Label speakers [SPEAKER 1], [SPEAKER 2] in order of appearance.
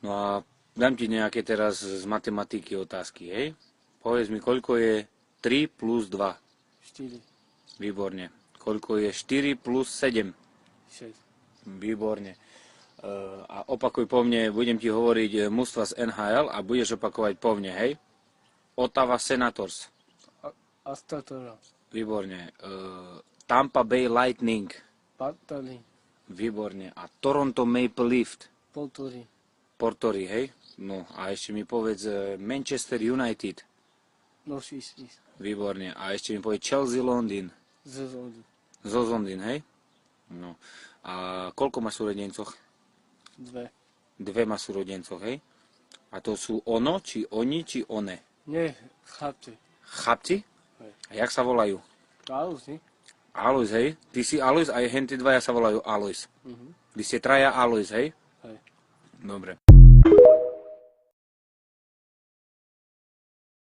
[SPEAKER 1] No a dám ti nejaké teraz z matematiky otázky, hej? Povedz mi, koľko je 3 plus 2?
[SPEAKER 2] 4,
[SPEAKER 1] Výborne. Koľko je 4 plus 7?
[SPEAKER 2] 6.
[SPEAKER 1] Výborne. A opakuj po mne, budem ti hovoriť mužstva z NHL a budeš opakovať po mne, hej? Ottawa Senators.
[SPEAKER 2] Astatora.
[SPEAKER 1] Výborne. Tampa Bay Lightning.
[SPEAKER 2] Patali.
[SPEAKER 1] Výborne. A Toronto Maple Leaf.
[SPEAKER 2] Poltori.
[SPEAKER 1] Portori, hej? No a ešte mi povedz Manchester United.
[SPEAKER 2] Nosis.
[SPEAKER 1] Výborne. A ešte mi povedz Chelsea Londýn.
[SPEAKER 2] Zezodi.
[SPEAKER 1] Zo Londýn, hej? No. A koľko má súrodencoch?
[SPEAKER 2] 2.
[SPEAKER 1] 2 má súrodencoch, hej? A to sú ono, či oni, či one?
[SPEAKER 2] Nie, chlapci.
[SPEAKER 1] Chlapci?
[SPEAKER 2] Hej.
[SPEAKER 1] A jak sa volajú?
[SPEAKER 2] Alus, nie?
[SPEAKER 1] Alois, hej? Ty si Alois a henty dvaja sa volajú Alois.
[SPEAKER 2] Mhm.
[SPEAKER 1] Vy ste traja Alois, hej?
[SPEAKER 2] Hej.
[SPEAKER 1] Dobre.